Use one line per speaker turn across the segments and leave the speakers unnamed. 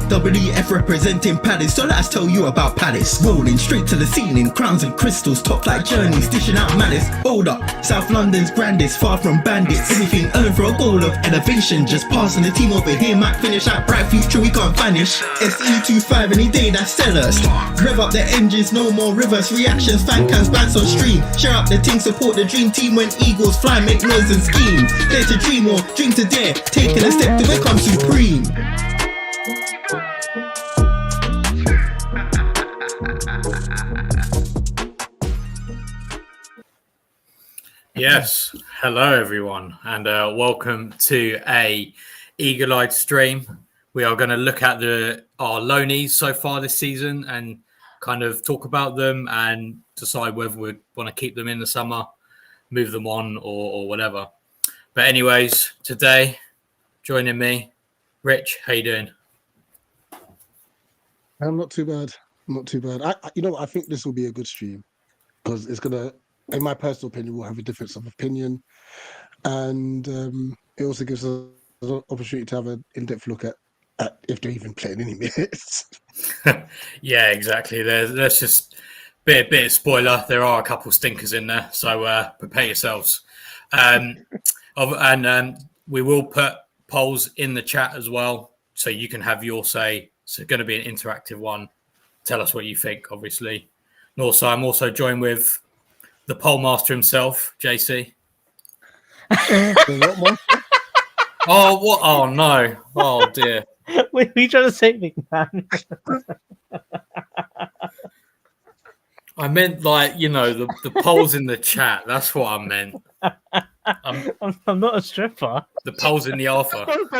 WF representing Palace, so let's tell you about Palace. Rolling straight to the ceiling, crowns and crystals, top like journeys, dishing out malice. Hold up, South London's grandest, far from bandits. Anything earned for a goal of elevation, just passing the team over here might finish that bright future we can't vanish. SE25 any day, that's sellers. Rev up the engines, no more reverse reactions, fan cams, bands on stream. Share up the team, support the dream team when eagles fly, make noise and scheme. Dare to dream or dream to dare, taking a step to become supreme.
Yes, hello everyone, and welcome to a eagle-eyed stream. We are going to look at our loanees so far this season and kind of talk about them and decide whether we want to keep them in the summer, move them on, or whatever. But anyways, today joining me, Rich. How you doing?
I'm not too bad. I think this will be a good stream because it's gonna, in my personal opinion, we'll have a difference of opinion, and it also gives us an opportunity to have an in-depth look at if they're even playing any minutes.
Yeah, exactly. There's just a bit of spoiler. There are a couple stinkers in there, so prepare yourselves. And we will put polls in the chat as well, so you can have your say. It's going to be an interactive one. Tell us what you think, obviously. And also, I'm also joined with the poll master himself, JC. Oh, what? Oh, no. Oh, dear.
Wait, are you trying to say me, man?
I meant, the polls in the chat. That's what I meant.
I'm not a stripper.
The polls in the alpha.
I don't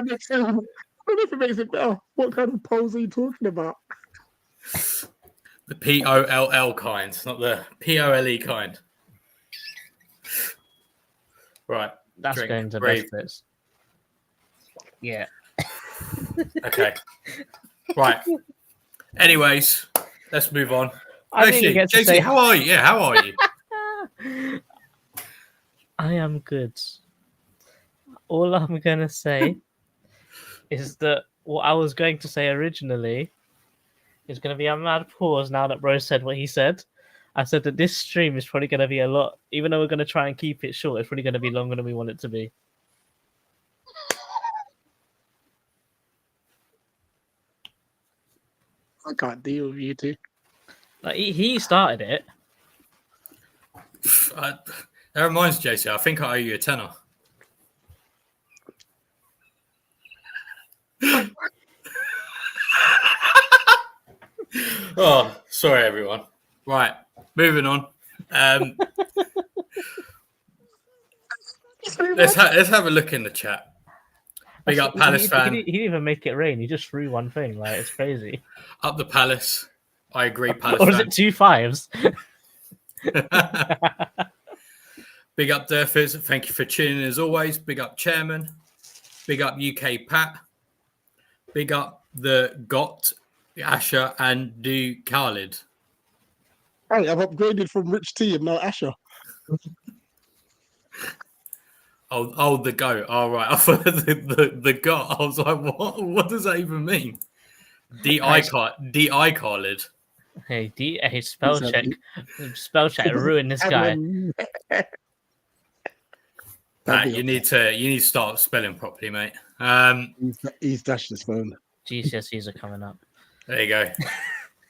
know if it makes it better. What kind of polls are you talking about?
The POLL kind, not the POLE kind. Right.
That's
drink,
going to
breathe.
best bits. Yeah.
Okay. Right. Anyways, let's move on.
I think you get to
JC,
say
how are you? Yeah, how are you?
I am good. All I'm going to say is that what I was going to say originally is going to be a mad pause now that Bro said what he said. I said that this stream is probably going to be a lot, even though we're going to try and keep it short, it's probably going to be longer than we want it to be.
I can't deal with you two.
Like, he started it.
That reminds me, JC, I think I owe you a tenner. Oh, sorry, everyone. Right, moving on. Let's have a look in the chat. Big up Palace fan.
He didn't even make it rain. He just threw one thing. Like, it's crazy.
Up the Palace. I agree, Palace
Or is
fan.
it 2 5s?
Big up Durfers. Thank you for tuning in as always. Big up Chairman. Big up UK Pat. Big up the GOT, Asher, and Do Khalid.
Hey, I've upgraded from Rich T and now Asher.
Oh, the GOAT. All right. I thought the GOT. I was like, what? What does that even mean? D.I. Khalid.
Hey, spell check. Spell check ruined this guy.
You need to start spelling properly, mate.
He's dashed his phone.
GCSEs are coming up.
There you go.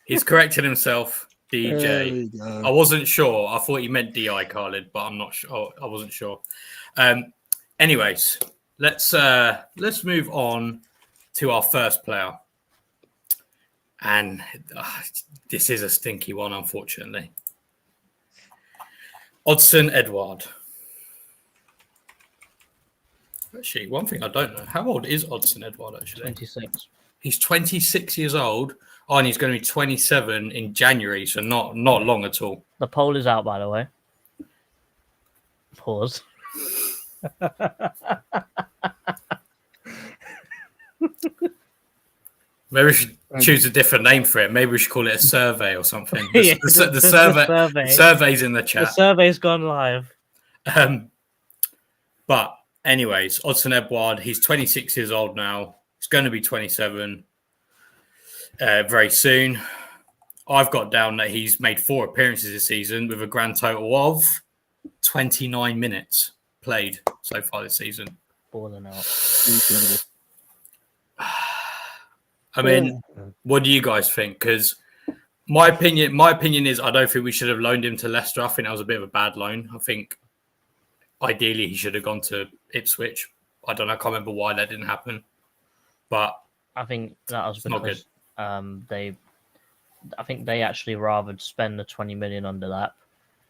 He's corrected himself. DJ. I wasn't sure. I thought he meant D.I. Khalid, but I'm not sure. I wasn't sure. Anyways, let's move on to our first player. And this is a stinky one, unfortunately. Odsonne Edouard. Actually, one thing I don't know. How old is Odsonne Edouard, actually?
26.
He's 26 years old. Oh, and he's going to be 27 in January, so not long at all.
The poll is out, by the way. Pause.
Maybe we should choose a different name for it. Maybe we should call it a survey or something.
Yeah,
The survey's in the chat.
The survey's gone live.
But anyways, Odsonne Edouard, he's 26 years old now. He's going to be 27. very soon. I've got down that he's made 4 appearances this season with a grand total of 29 minutes played so far this season.
Balling out.
Incredible.
I mean, what do you guys think? Because my opinion is I don't think we should have loaned him to Leicester. I think that was a bit of a bad loan. I think ideally he should have gone to Ipswich. I don't know. I can't remember why that didn't happen, but
I think that was
not
because I think they actually rather spend the 20 million on Delap.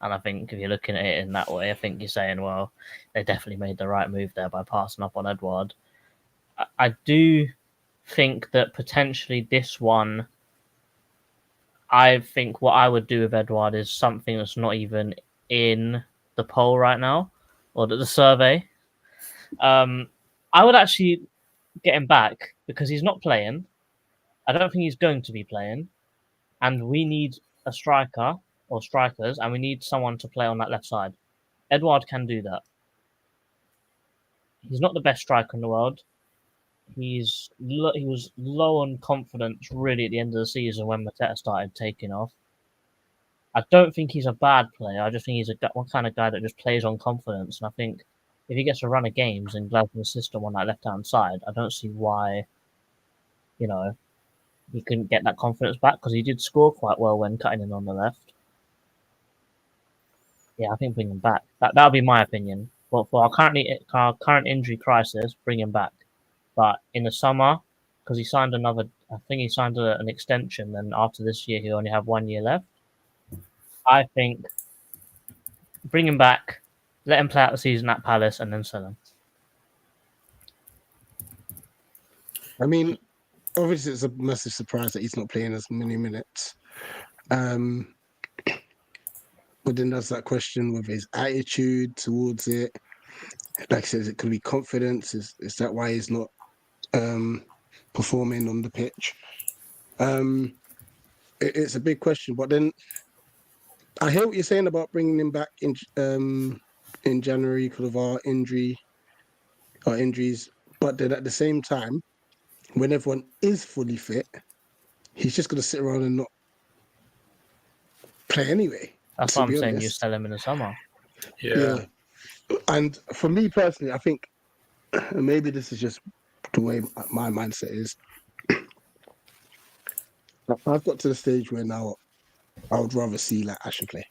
And I think if you're looking at it in that way, I think you're saying, well, they definitely made the right move there by passing up on Edouard. I do think that potentially this one, I think what I would do with Edouard is something that's not even in the poll right now or the survey. I would actually get him back because he's not playing. I don't think he's going to be playing. And we need a striker or strikers, and we need someone to play on that left side. Edouard can do that. He's not the best striker in the world. He was low on confidence really at the end of the season when Mateta started taking off. I don't think he's a bad player. I just think he's one kind of guy that just plays on confidence. And I think if he gets a run of games in Glasgow's system on that left-hand side, I don't see why, he couldn't get that confidence back because he did score quite well when cutting in on the left. Yeah, I think bring him back. That would be my opinion. But for our current injury crisis, bring him back. But in the summer, because he signed an extension, and after this year he'll only have 1 year left. I think bring him back, let him play out the season at Palace, and then sell him.
I mean, obviously it's a massive surprise that he's not playing as many minutes. But then there's that question with his attitude towards it. Like I said, it could be confidence. Is that why he's not performing on the pitch? It's a big question. But then I hear what you're saying about bringing him back in January because of our injuries. But then at the same time, when everyone is fully fit, he's just going to sit around and not play anyway.
That's what I'm saying. You sell him in the summer.
Yeah.
And for me personally, I think maybe this is just the way my mindset is. I've got to the stage where now I would rather see like Ashley play.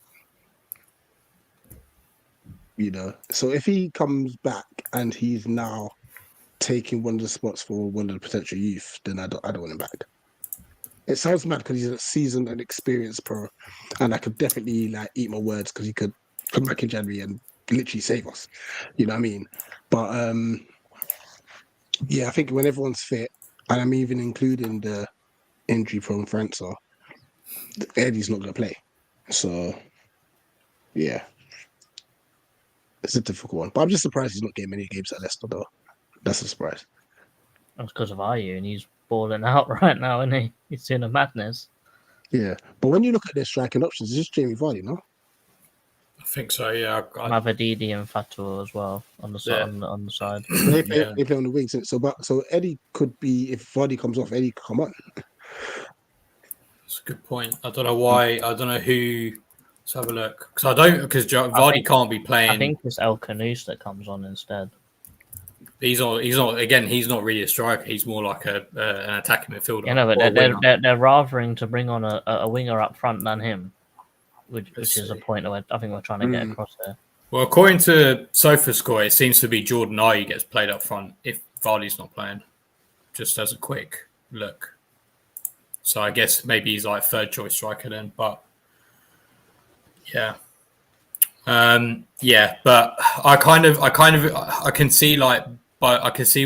So if he comes back and he's now taking one of the spots for one of the potential youth, then I don't want him back. It sounds mad because he's a seasoned and experienced pro, and I could definitely like eat my words because he could come back in January and literally save us. You know what I mean? But I think when everyone's fit, and I'm even including the injury-prone Francois, Eddie's not going to play. So, yeah. It's a difficult one. But I'm just surprised he's not getting many games at Leicester, though. That's a surprise.
That's because of Ayew, and he's balling out right now, isn't he? He's doing a madness.
Yeah. But when you look at their striking options, it's just Jamie Vardy, no?
I think so, yeah.
Mavadidi and Fatou as well on the side. On the side.
They play on the wings. So Eddie could be, if Vardy comes off, Eddie could come on.
That's a good point. I don't know why. I don't know who. Let's have a look. Because Vardy can't be playing.
I think it's El Canouse that comes on instead.
He's not. Again, he's not really a striker. He's more like an attacking midfielder.
Yeah, no, but they're rathering to bring on a winger up front than him, which is a point that I think we're trying to get across there.
Well, according to SofaScore, it seems to be Jordan Ayew gets played up front if Vardy's not playing. Just as a quick look. So I guess maybe he's like third choice striker then, but yeah. But I can see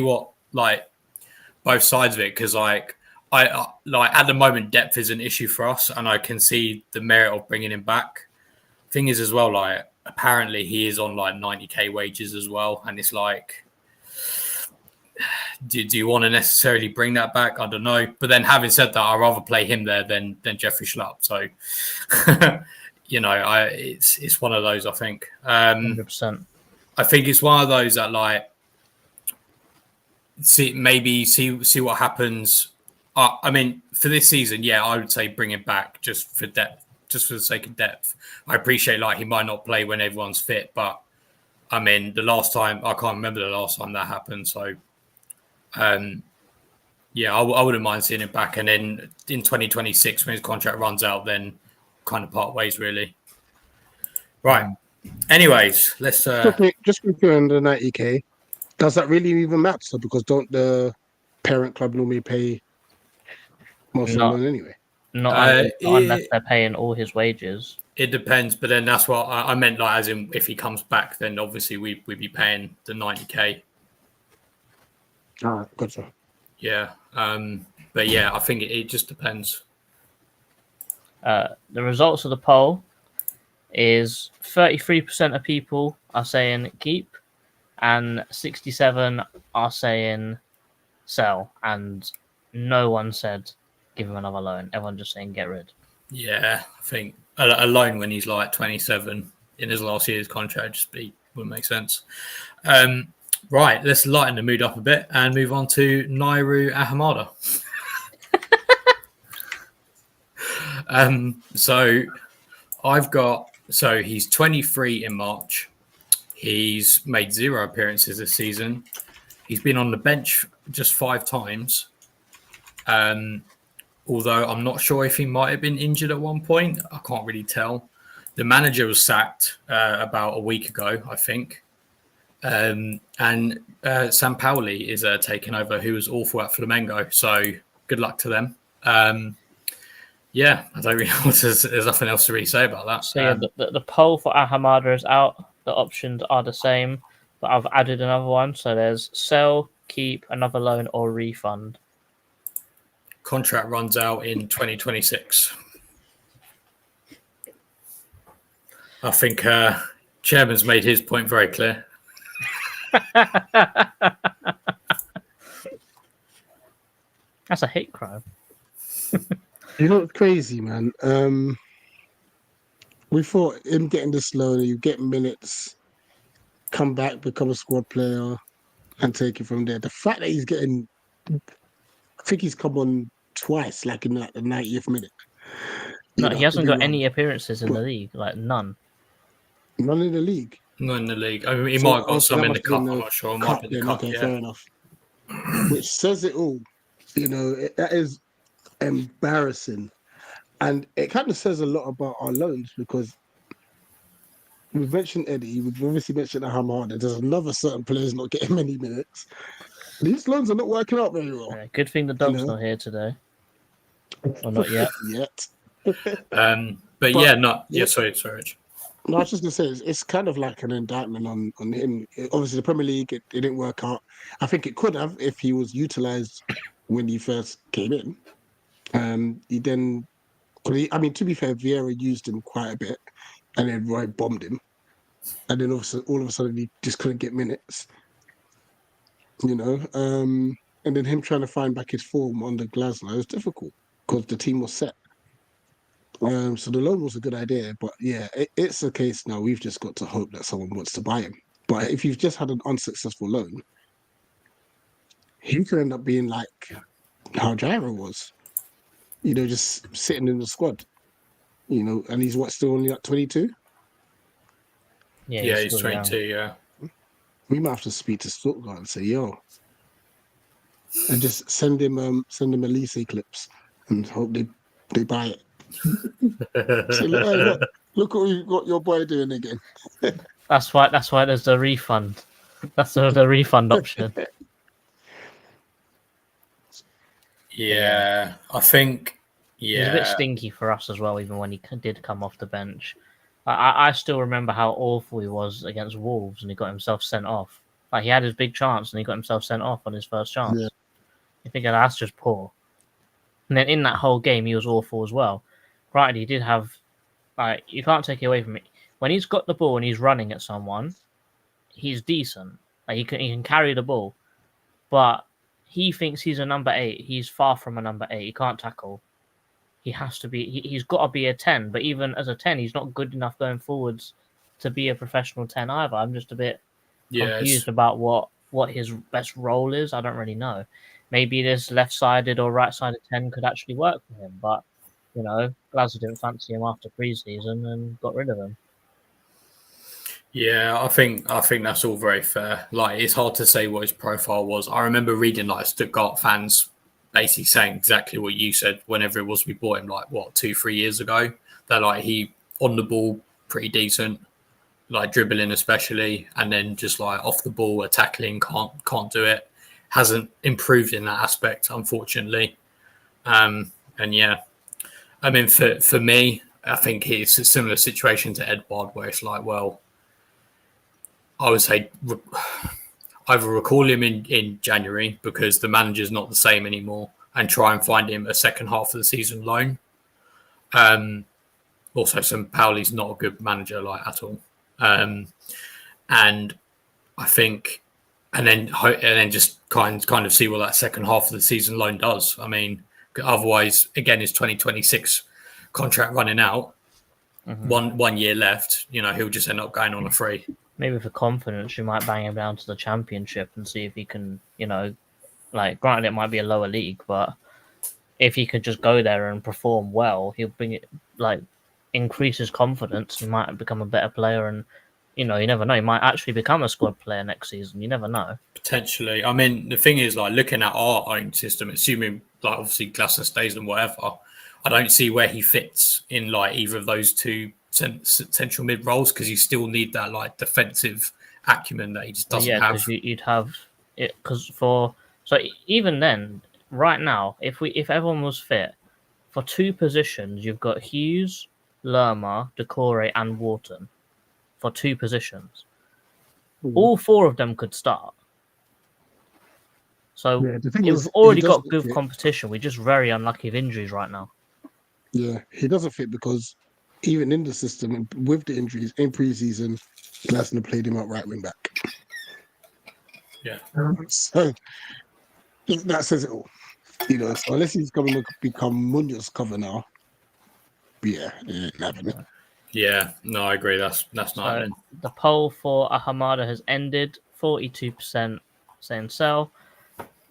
what like both sides of it because I at the moment depth is an issue for us, and I can see the merit of bringing him back. Thing is as well, like apparently he is on like 90k wages as well, and it's like, do you want to necessarily bring that back? I don't know. But then having said that, I'd rather play him there than Jeffrey Schlupp. So. It's one of those. I think.
100%.
I think it's one of those that like see what happens I mean, for this season, yeah, I would say bring him back just for depth, just for the sake of depth. I appreciate like he might not play when everyone's fit, but I mean, the last time I can't remember the last time that happened. So, yeah, I wouldn't mind seeing him back. And then in 2026, when his contract runs out, then kind of part ways, really. Right. Anyways, let's.
Just comparing the 90K, does that really even matter? Because don't the parent club normally pay most of the loan anyway?
Not unless they're paying all his wages.
It depends, but then that's what I meant. Like, as in, if he comes back, then obviously we'd be paying the 90K.
Gotcha.
Yeah, but yeah, I think it just depends.
The results of the poll is 33% of people are saying keep, and 67 are saying sell, and no one said give him another loan. Everyone just saying get rid.
Yeah, I think a loan when he's like 27 in his last year's contract wouldn't make sense. Right, let's lighten the mood up a bit and move on to Nauru Ahamada. So he's 23 in March. He's made 0 appearances this season. He's been on the bench just 5 times. Although I'm not sure if he might have been injured at one point. I can't really tell. The manager was sacked about a week ago, I think. And Sampaoli is taking over, who was awful at Flamengo. So good luck to them. Yeah, I don't really know there's nothing else to really say about that.
So yeah, the poll for Ahamada is out. The options are the same, but I've added another one. So there's sell, keep, another loan, or refund.
Contract runs out in 2026. I think Chairman's made his point very clear.
That's a hate crime.
You know what's crazy, man? We thought him getting this loan, you get minutes, come back, become a squad player, and take it from there. The fact that he's getting, I think he's come on twice, like in like the 90th minute.
No, he hasn't got any appearances in the league, like none.
None in the league.
Not in the league. I mean, he might have got some in the cup. I'm not sure. Might be the cup.
Okay, fair enough. Which says it all. You know, that is embarrassing. And it kind of says a lot about our loans because we've mentioned Eddie, we've obviously mentioned Ahamada. There's another certain players not getting many minutes. These loans are not working out very well.
Yeah, good thing the dog's not here today. Or not yet.
But yeah, not yeah. Sorry, Rich.
No, I was just gonna say it's kind of like an indictment on him. Obviously, the Premier League it didn't work out. I think it could have if he was utilised when he first came in. He then, I mean, to be fair, Vieira used him quite a bit, and then Roy bombed him, and then all of a sudden he just couldn't get minutes. You know, and then him trying to find back his form under Glasner was difficult because the team was set. So the loan was a good idea, but yeah, it's a case now. We've just got to hope that someone wants to buy him. But if you've just had an unsuccessful loan, he could end up being like how Jairo was, you know, just sitting in the squad, you know, and he's still only like 22?
Yeah, he's 22, yeah.
We might have to speak to Stuttgart and say, yo, and just send him Elise clips and hope they buy it. So, look what you got your boy doing again.
That's why there's the refund. That's the refund option.
Yeah, I think. Yeah,
it was a bit stinky for us as well, even when he did come off the bench. I still remember how awful he was against Wolves, and he got himself sent off. Like he had his big chance, and he got himself sent off on his first chance. Yeah. You think that's just poor. And then in that whole game, he was awful as well. Right, he did have, like, you can't take it away from it. When he's got the ball and he's running at someone, he's decent. Like he can carry the ball, but he thinks he's a number 8. He's far from a number 8. He can't tackle. He has to be. He's got to be a 10. But even as a 10, he's not good enough going forwards to be a professional 10 either. I'm just a bit confused about what his best role is. I don't really know. maybe this left-sided or right-sided 10 could actually work for him. But, Glasgow didn't fancy him after pre-season and got rid of him.
Yeah, I think that's all very fair. Like, it's hard to say what his profile was. I remember reading like Stuttgart fans basically saying exactly what you said whenever it was we bought him, like 2-3 years ago. That like he on the ball pretty decent, like dribbling especially, and then just like off the ball, tackling can't do it. Hasn't improved in that aspect, unfortunately. And yeah, I mean for me, I think it's a similar situation to Edouard, where it's like, well, I would say either recall him in January because the manager's not the same anymore, and try and find him a second half of the season loan. Also, Paoli's not a good manager like at all, and I think, and then just kind of see what that second half of the season loan does. I mean, otherwise, again, his 2026 contract running out, one year left. He'll just end up going on a free.
Maybe for confidence, you might bang him down to the Championship and see if he can, like, granted it might be a lower league, but if he could just go there and perform well, he'll bring it, like, increase his confidence. He might become a better player, and you never know. He might actually become a squad player next season. You never know.
Potentially. I mean, the thing is, like, looking at our own system, assuming, like, obviously Glasser stays and whatever, I don't see where he fits in, like, either of those two central mid roles, because you still need that, like, defensive acumen that he just doesn't have.
Yeah, because you'd have it. So even then, right now, if everyone was fit for two positions, you've got Hughes, Lerma, Decore, and Wharton for two positions. All four of them could start. So we've already got good competition. We're just very unlucky with injuries right now.
Yeah, he doesn't fit because even in the system, with the injuries in pre-season, Glasner played him at right wing back.
Yeah.
So that says it all. So unless he's going to become Munoz's cover now, yeah, happening.
Yeah, no, I agree. That's not happening.
The poll for Ahamada has ended. 42% saying sell,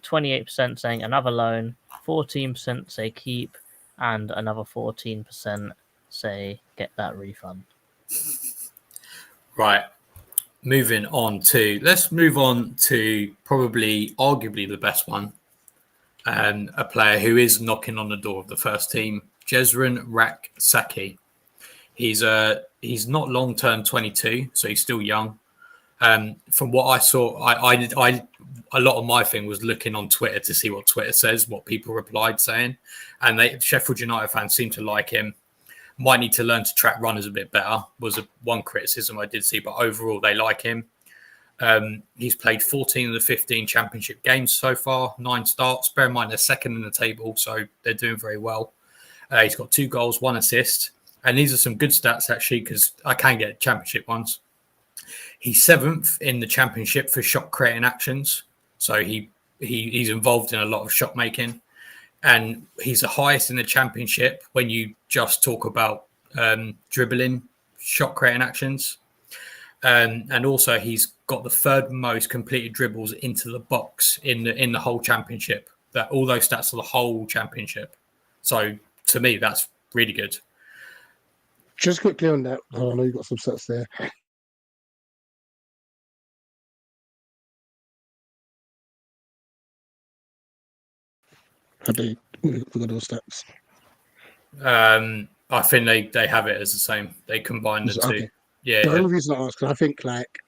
28% saying another loan, 14% say keep, and another 14% say get that refund.
Right. Let's move on to probably arguably the best one, and a player who is knocking on the door of the first team, Jezrin Rak-Saki. He's not long term 22, so he's still young. From what I saw, I a lot of my thing was looking on Twitter to see what Twitter says, what people replied saying, and Sheffield United fans seem to like him. Might need to learn to track runners a bit better, was one criticism I did see, but overall they like him. He's played 14 of the 15 championship games so far, 9 starts. Bear in mind they're second in the table, so they're doing very well. He's got 2 goals, 1 assist. And these are some good stats, actually, because I can get championship ones. He's 7th in the championship for shot creating actions. So he's involved in a lot of shot making. And he's the highest in the championship when you just talk about dribbling, shot creating actions. And also he's got the 3rd most completed dribbles into the box in the whole championship. That all those stats are the whole championship. So to me, that's really good.
Just quickly on that, I know you got some stats there. Have they got those stats?
I think they have it as the same. They combine the two. Yeah.
The only reason I ask, because I think, like,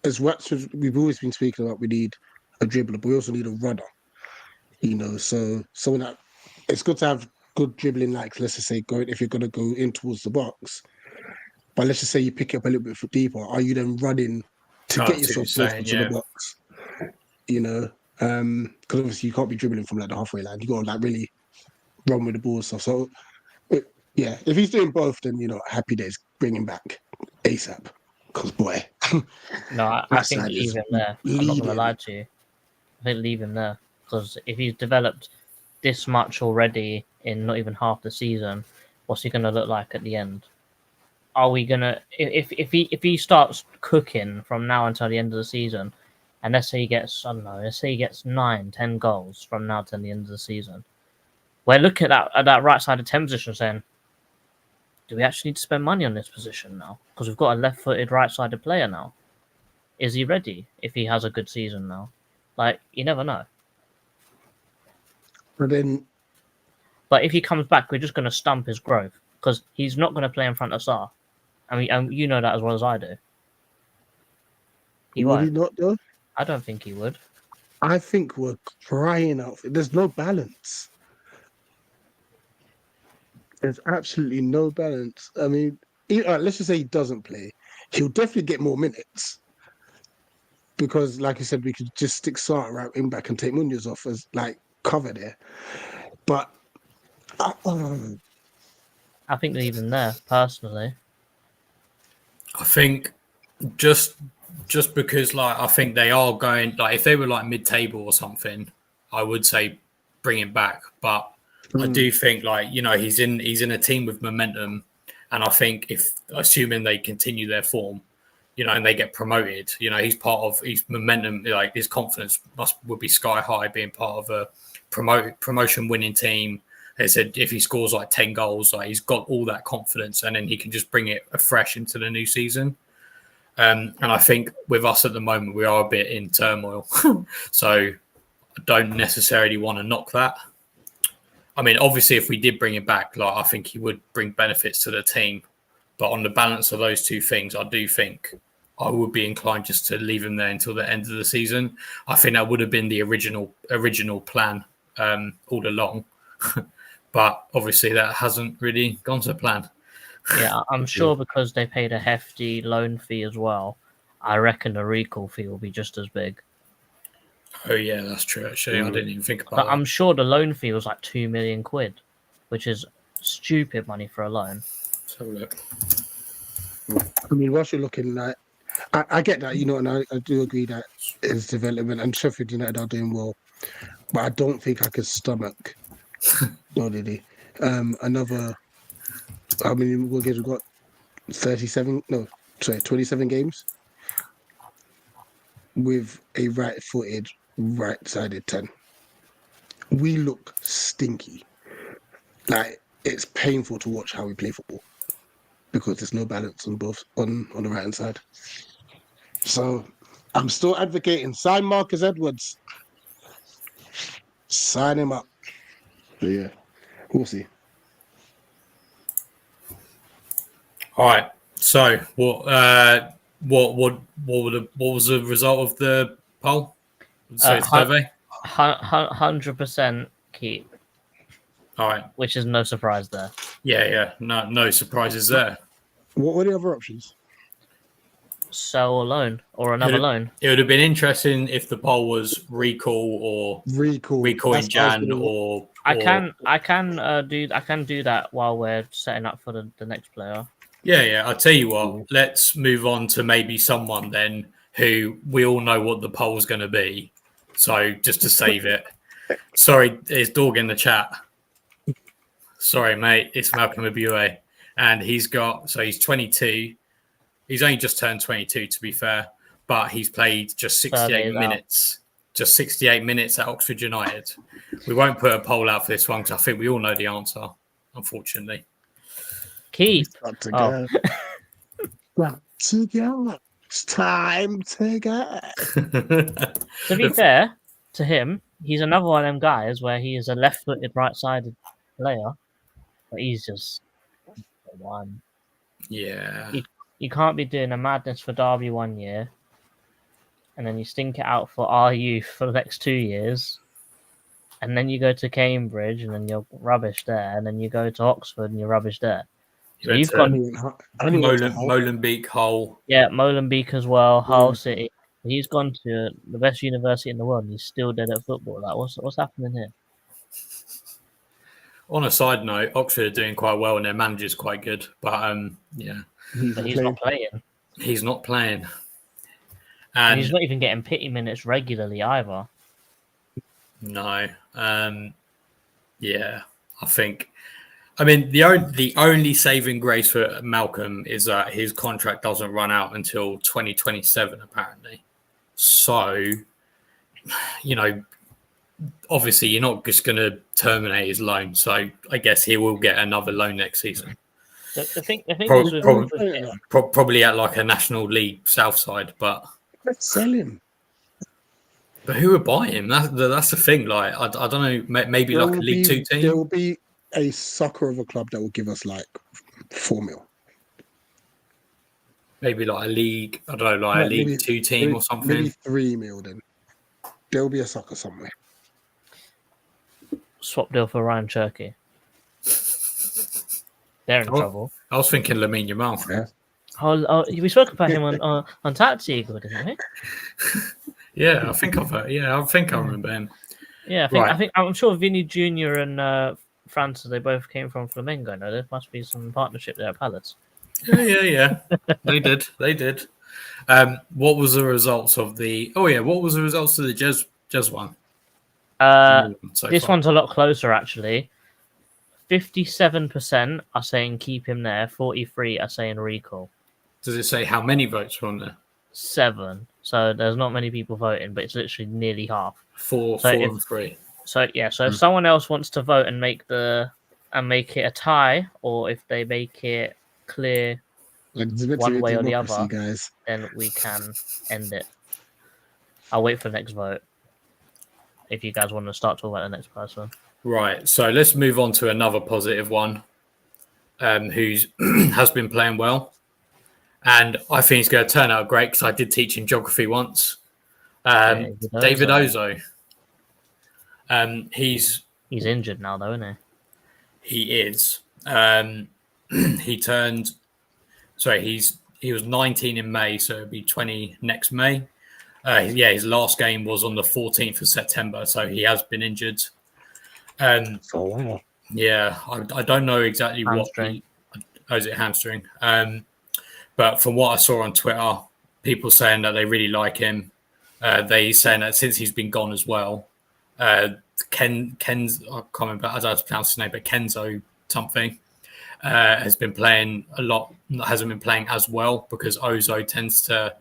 as much as we've always been speaking about, we need a dribbler, but we also need a runner. So someone that it's good to have good dribbling, like, let's just say, if you're going to go in towards the box. But let's just say you pick it up a little bit deeper. Are you then running to get yourself closer to the box? Because obviously you can't be dribbling from like the halfway line. You got to like really run with the ball and stuff. So yeah, if he's doing both, then happy days. Bring him back ASAP. Because boy,
no, I think leave him there. I'm not gonna lie to you. I think leave him there because if he's developed this much already in not even half the season, what's he gonna look like at the end? Are we gonna if he starts cooking from now until the end of the season, and let's say he gets, I don't know, let's say he gets 9, 10 goals from now to the end of the season. We're looking at that right side of 10 position saying, do we actually need to spend money on this position now? Because we've got a left-footed right-sided player now. Is he ready if he has a good season now? Like, you never know.
But then,
But if he comes back, we're just going to stump his growth because he's not going to play in front of Sarr. I mean, and you know that as well as I do. He
would he
won't.
not though?
I don't think he would.
I think we're crying out. There's no balance. There's absolutely no balance. I mean, let's just say he doesn't play. He'll definitely get more minutes because, like you said, we could just stick Sarr right in back and take Munoz off as like cover there. But
I think even there, personally.
I think just because like I think they are going like if they were like mid-table or something, I would say bring him back. But I do think like he's in a team with momentum, and I think if assuming they continue their form, and they get promoted, he's part of his momentum. Like his confidence would be sky high being part of a promotion winning team. They said if he scores like 10 goals, like he's got all that confidence, and then he can just bring it afresh into the new season. And I think with us at the moment, we are a bit in turmoil, so I don't necessarily want to knock that. I mean, obviously, if we did bring him back, like I think he would bring benefits to the team. But on the balance of those two things, I do think I would be inclined just to leave him there until the end of the season. I think that would have been the original plan all along. But obviously, that hasn't really gone to plan.
Yeah, I'm sure because they paid a hefty loan fee as well. I reckon the recall fee will be just as big.
Oh yeah, that's true. Actually, I didn't even think about
But
that.
I'm sure the loan fee was like 2 million quid, which is stupid money for a loan.
Let's have a look.
I mean, whilst you're looking like, I get that, and I do agree that his development and Sheffield United are doing well, but I don't think I could stomach. No, really. Another. How many more games we've got? 27 games with a right-footed, right-sided 10. We look stinky. Like it's painful to watch how we play football because there's no balance on both on the right hand side. So I'm still advocating sign Marcus Edwards. Sign him up. But yeah, we'll see.
All right. So what was the result of the poll? So survey.
100% keep.
All right.
Which is no surprise there.
Yeah. No surprises there.
What were the other options?
Sell or loan or another loan.
It would have been interesting if the poll was recall in Jan or
I can do that while we're setting up for the next player.
Yeah. I'll tell you what. Let's move on to maybe someone then who we all know what the poll's going to be. So just to save it. Sorry, there's Dog in the chat. Sorry, mate. It's Malcolm Abue. And he's 22. He's only just turned 22, to be fair. But he's played just 68 minutes. Just 68 minutes at Oxford United. We won't put a poll out for this one because I think we all know the answer, unfortunately.
Keep.
Got to go. Got to go. It's time to go.
To be fair to him, he's another one of them guys where he is a left-footed, right-sided player, but he's just one.
Yeah.
You can't be doing a madness for Derby 1 year, and then you stink it out for our youth for the next 2 years, and then you go to Cambridge, and then you're rubbish there, and then you go to Oxford, and you're rubbish there. So you've got
Molenbeek, Hull.
Yeah, Molenbeek as well, Hull City. He's gone to the best university in the world, and he's still dead at football. Like, what's happening here?
On a side note, Oxford are doing quite well, and their manager's quite good. But yeah,
but he's not playing.
He's not playing,
and he's not even getting pity minutes regularly either.
No. Yeah, I think. I mean, the only saving grace for Malcolm is that his contract doesn't run out until 2027, apparently. So, obviously you're not just going to terminate his loan. So I guess he will get another loan next season.
The thing is with him,
Probably at like a National League South side, but
Let's sell him.
But who would buy him? That's the thing. Like, I don't know. Maybe
There
like a
will
League
be-
Two
There
team.
will be a sucker of a club that will give us like 4 mil.
Maybe like a league. I don't know, like
No,
a League
maybe-
Two team or something.
Maybe 3 mil then. There will be a sucker somewhere.
swap deal for Ryan Cherky. They're in
Oh.
trouble.
I was thinking Lamine Yamal.
Yeah.
Oh, we spoke about him on Taxi Eagle, didn't we?
Yeah, I think I remember him.
Yeah, I'm sure Vinny Junior and Francis, they both came from Flamengo. No, there must be some partnership there at Palace.
Yeah. They did. What was the results of the? Oh yeah, what was the results of the Jez one? So
This
far?
one's a lot closer, actually. 57% are saying keep him there. 43 are saying recall.
Does it say how many votes were on there?
7. So there's not many people voting, but it's literally nearly half.
Four
So
and 3.
So yeah, so if someone else wants to vote and make it a tie, or if they make it clear,
Like, it's meant to
One
be a
way or the
democracy,
other.
guys.
then we can end it. I'll wait for the next vote. If you guys want to start talking about the next person.
Right. So let's move on to another positive one, who's has been playing well, and I think he's going to turn out great because I did teach him geography once. David Ozo. He's
injured now, though, isn't he?
He is. He was 19 in May, so it'll be 20 next May. His last game was on the 14th of September, so he has been injured.
For a while.
Yeah, I don't know exactly
Hamstring.
is it hamstring? But from what I saw on Twitter, people saying that they really like him. They saying that since he's been gone as well, Ken's I can't remember, I don't know how to pronounce his name, but Kenzo something has been playing a lot. Hasn't been playing as well because Ozo tends to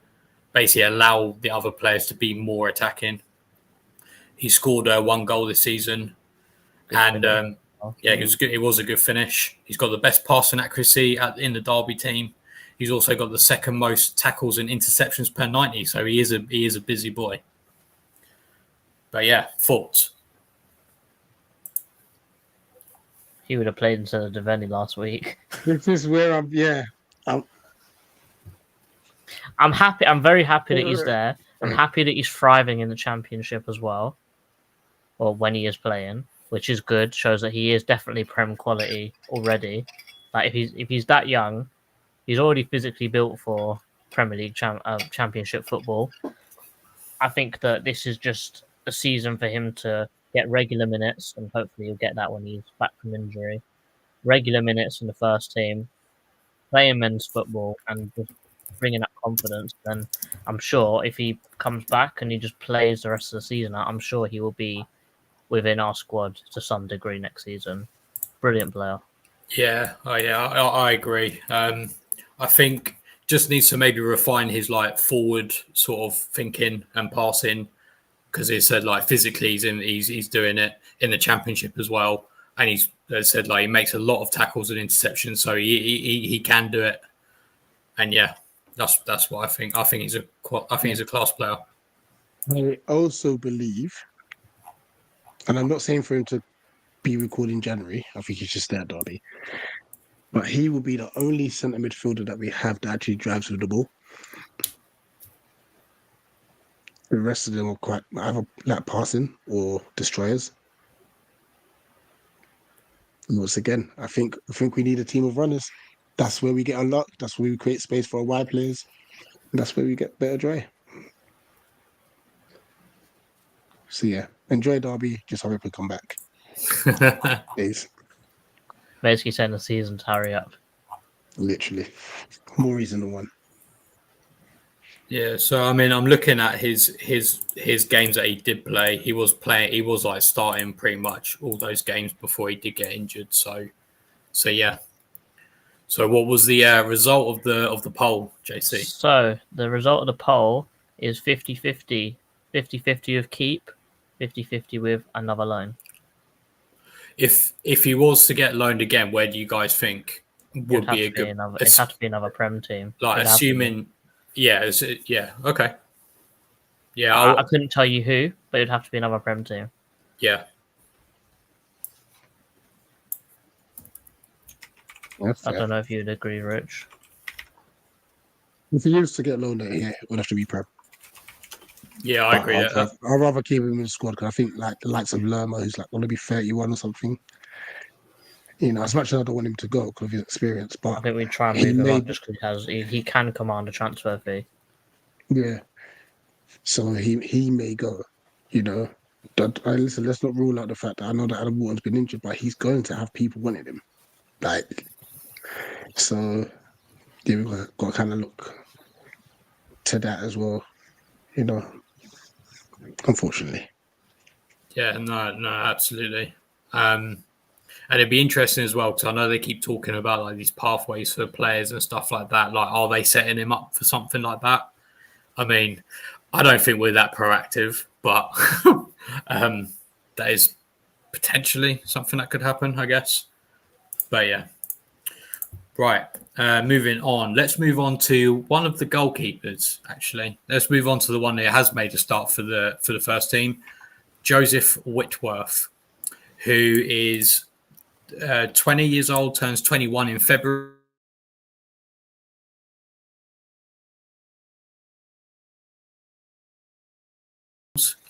basically allow the other players to be more attacking. He scored 1 goal this season, and it was good. It was a good finish. He's got the best passing accuracy in the Derby team. He's also got the second most tackles and interceptions per 90. So he is a busy boy. But yeah, thoughts.
He would have played instead of Devaney last week.
This is where
I'm happy. I'm very happy that he's there. I'm happy that he's thriving in the championship as well, or when he is playing, which is good. Shows that he is definitely Prem quality already. Like if he's that young, he's already physically built for Premier League championship football. I think that this is just a season for him to get regular minutes, and hopefully he'll get that when he's back from injury. Regular minutes in the first team, playing men's football, and just bringing up confidence. Then I'm sure if he comes back and he just plays the rest of the season, I'm sure he will be within our squad to some degree next season. Brilliant player.
I agree. I think just needs to maybe refine his like forward sort of thinking and passing, because he said like physically he's doing it in the championship as well, and he's said like he makes a lot of tackles and interceptions, so he can do it. And yeah, that's what I think. I think he's a class player.
I also believe, and I'm not saying for him to be recalled in January. I think he's just there, Derby. But he will be the only centre midfielder that we have that actually drives with the ball. The rest of them are quite either like passing or destroyers. And once again, I think we need a team of runners. That's where we get unlocked. That's where we create space for our wide players. And that's where we get better Dre. So yeah, enjoy Derby. Just hurry up and come back, please.
Basically saying the season to hurry up.
Literally, more reason than one.
Yeah, so I mean, I'm looking at his games that he did play. He was like starting pretty much all those games before he did get injured. So yeah. So what was the result of the poll, JC?
So the result of the poll is 50-50. 50-50 with keep, 50-50 with another loan.
If he was to get loaned again, where do you guys think would be a good?
It'd have to be another Prem team.
Like
It'd have to be.
assuming, okay, yeah,
I couldn't tell you who, but it'd have to be another Prem team.
yeah.
That's
I
fair.
don't know if you'd agree, Rich.
If he used to get loaned, yeah, it would have to be Prem.
Yeah, I agree.
I'd rather keep him in the squad because I think like the likes of Lerma, who's like going to be 31 or something. You know, as much as I don't want him to go because of his experience,
I
but
think we'd try and
he
move him
may-
on just because he can command a transfer fee.
yeah. So he may go. You know, listen. Let's not rule out the fact that I know that Adam Wharton's been injured, but he's going to have people wanting him. Like, so yeah, we've got to kind of look to that as well. You know, unfortunately.
Yeah, no, absolutely. And it'd be interesting as well because I know they keep talking about like these pathways for players and stuff like that. Like, are they setting him up for something like that? I mean, I don't think we're that proactive, but that is potentially something that could happen, I guess. But yeah, right. Moving on. Let's move on to one of the goalkeepers. Actually, let's move on to the one that has made a start for the first team, Joseph Whitworth, who is 20 years old, turns 21 in February.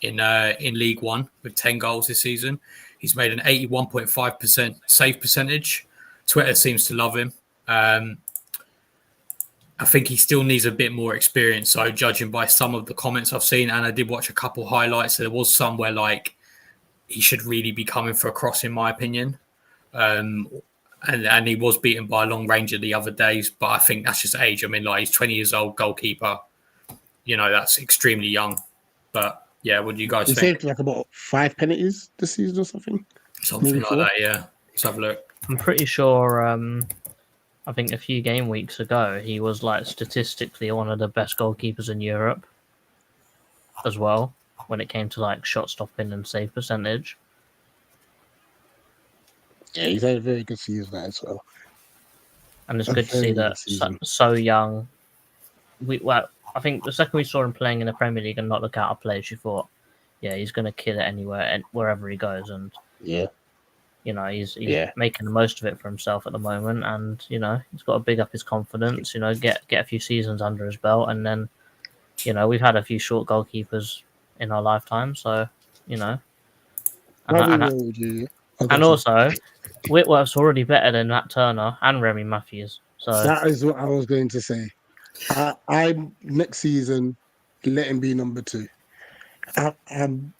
In League One with 10 goals this season. He's made an 81.5% save percentage. Twitter seems to love him. I think he still needs a bit more experience. So judging by some of the comments I've seen, and I did watch a couple highlights, there was some where like he should really be coming for a cross, in my opinion. And he was beaten by a long ranger the other days, but I think that's just age. I mean, like he's 20 years old, goalkeeper. You know, that's extremely young. But yeah, what do you guys
He
think?
saved like about 5 penalties this season or something.
Something
maybe
like
4.
that, yeah. Let's have a look.
I'm pretty sure. I think a few game weeks ago, he was like statistically one of the best goalkeepers in Europe, as well, when it came to like shot stopping and save percentage.
Yeah, he's had a very good season as well.
And it's
A
good to see
very
that
good season.
so young. I think the second we saw him playing in the Premier League and not look out of place, you thought, yeah, he's going to kill it anywhere and wherever he goes. And
Yeah.
you know, he's
Yeah.
making the most of it for himself at the moment, and you know, he's got to big up his confidence. You know, get a few seasons under his belt, and then, you know, we've had a few short goalkeepers in our lifetime, so you know, and also, Whitworth's already better than Matt Turner and Remy Matthews. So
that is what I was going to say. I next season let him be number 2. I don't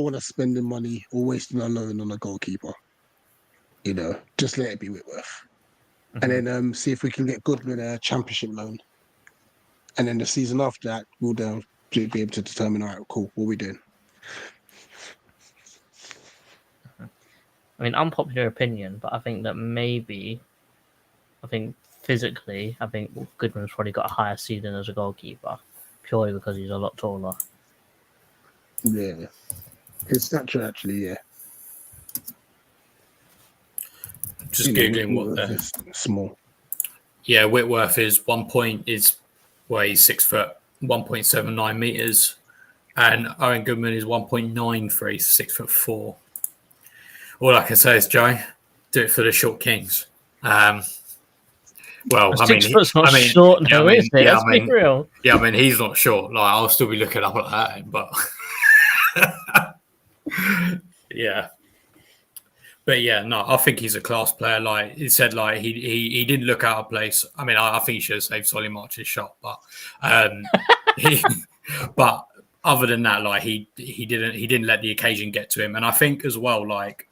want to spend the money or wasting a loan on a goalkeeper. You know, just let it be Whitworth, and then see if we can get Goodman a championship loan, and then the season after that we'll be able to determine, all right, cool, what are we doing?
I mean, unpopular opinion, but I think that physically, Goodman's probably got a higher ceiling as a goalkeeper, purely because he's a lot taller.
Yeah, his stature actually, yeah.
Just googling what the
small.
Yeah, Whitworth is he's 6 foot, 1.79 meters, and Owen Goodman is 1.93, 6'4". All I can say is, Joe, do it for the short kings. Well, I mean,
6 foot's not short, though, is it? Let's be real.
Yeah, I mean, he's not short. Like, I'll still be looking up at him, but yeah. But yeah, no, I think he's a class player. Like he said, like he didn't look out of place. I mean, I think he should have saved Solly March's shot, but but other than that, like he didn't let the occasion get to him. And I think as well, like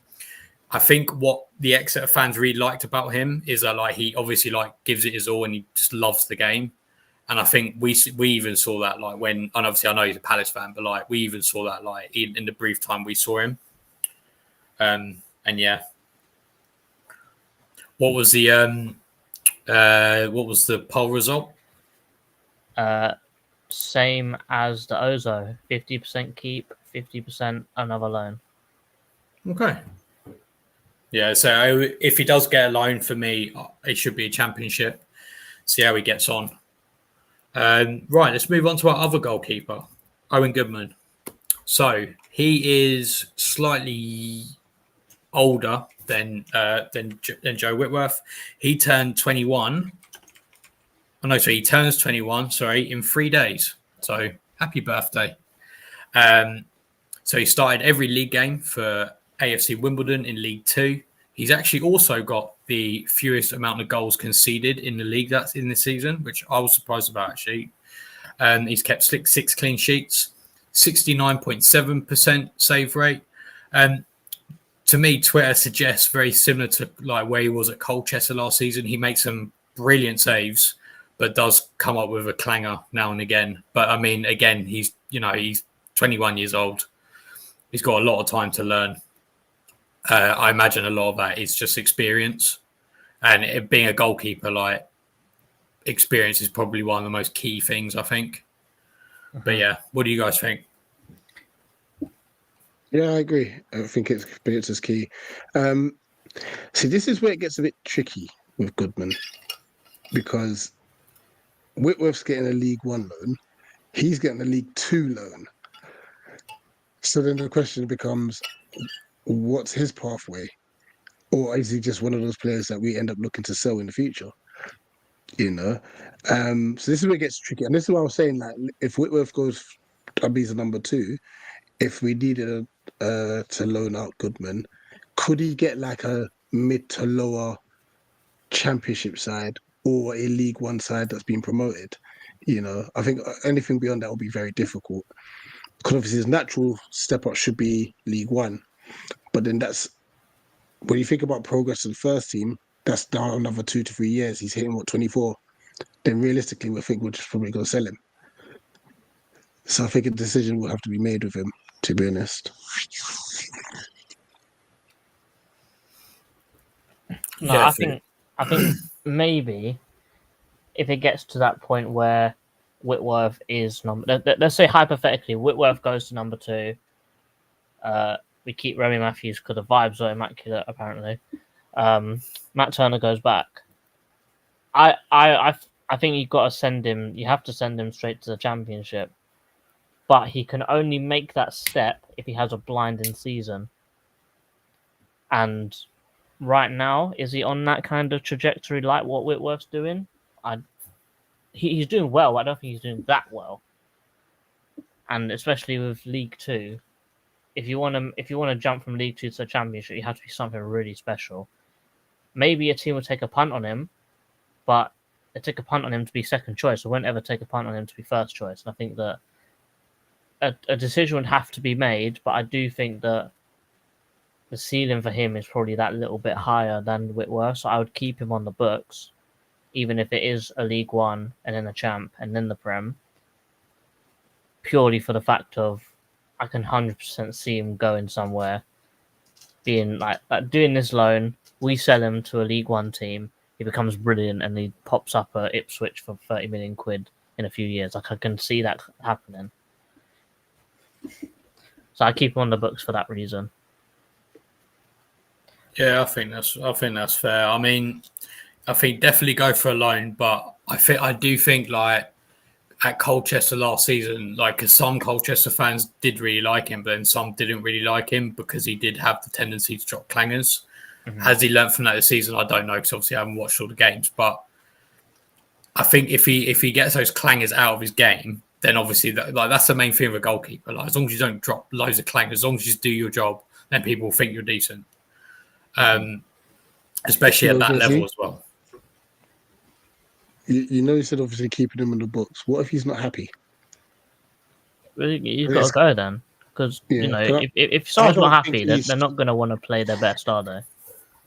I think what the Exeter fans really liked about him is that like he obviously like gives it his all and he just loves the game. And I think we even saw that like when, and obviously I know he's a Palace fan, but like we even saw that like in the brief time we saw him. And yeah, what was the poll result?
Same as the Ozo, 50% keep, 50% another loan.
Okay. Yeah, so if he does get a loan for me, it should be a championship. See how he gets on. Right, let's move on to our other goalkeeper, Owen Goodman. So he is slightly older than Joe Whitworth. He turned 21. Oh, no, so he turns 21. Sorry, in 3 days. So happy birthday. So he started every league game for AFC Wimbledon in League Two. He's actually also got the fewest amount of goals conceded in the league that's in this season, which I was surprised about actually. He's kept six clean sheets, 69.7% save rate. To me, Twitter suggests very similar to like where he was at Colchester last season. He makes some brilliant saves, but does come up with a clanger now and again. But I mean, again, he's 21 years old. He's got a lot of time to learn. I imagine a lot of that is just experience, and it, being a goalkeeper, like experience is probably one of the most key things, I think. But yeah, what do you guys think?
Yeah, I agree. I think experience is key. See, this is where it gets a bit tricky with Goodman, because Whitworth's getting a League One loan, he's getting a League Two loan. So then the question becomes, what's his pathway? Or is he just one of those players that we end up looking to sell in the future? So this is where it gets tricky. And this is what I was saying, like, if Whitworth goes as a number 2, if we needed to loan out Goodman, could he get like a mid to lower championship side or a League One side that's been promoted? I think anything beyond that will be very difficult. Because obviously his natural step up should be League One. But then that's, when you think about progress in the first team, that's down another 2 to 3 years. He's hitting, 24? Then realistically, we think we're just probably going to sell him. So I think a decision will have to be made with him, to be honest.
No, I think maybe if it gets to that point where Whitworth is let's say hypothetically Whitworth goes to number 2. We keep Remy Matthews because the vibes are immaculate apparently. Matt Turner goes back. I think you've got to send him. You have to send him straight to the championship. But he can only make that step if he has a blinding season. And right now, is he on that kind of trajectory like what Whitworth's doing? He's doing well. I don't think he's doing that well. And especially with League Two, if you want to jump from League Two to the Championship, you have to be something really special. Maybe a team will take a punt on him, but they take a punt on him to be second choice. They won't ever take a punt on him to be first choice. And I think that a decision would have to be made, but I do think that the ceiling for him is probably that little bit higher than Whitworth. So I would keep him on the books, even if it is a League One and then a Champ and then the Prem, purely for the fact of I can 100% see him going somewhere, being like doing this loan. We sell him to a League One team. He becomes brilliant and he pops up at Ipswich for 30 million quid in a few years. Like I can see that happening. So I keep him on the books for that reason.
Yeah, I think that's fair. I mean, I think definitely go for a loan, but I do think like at Colchester last season, like 'cause some Colchester fans did really like him, but then some didn't really like him because he did have the tendency to drop clangers. Mm-hmm. Has he learned from that this season? I don't know because obviously I haven't watched all the games, but I think if he gets those clangers out of his game, then obviously that's the main thing of a goalkeeper. Like as long as you don't drop loads of clangers, as long as you just do your job, then people will think you're decent. Especially at that level as well.
You said obviously keeping him in the books. What if he's not happy?
You've got to go then, because if someone's not happy, they're not going to want to play their best, are they?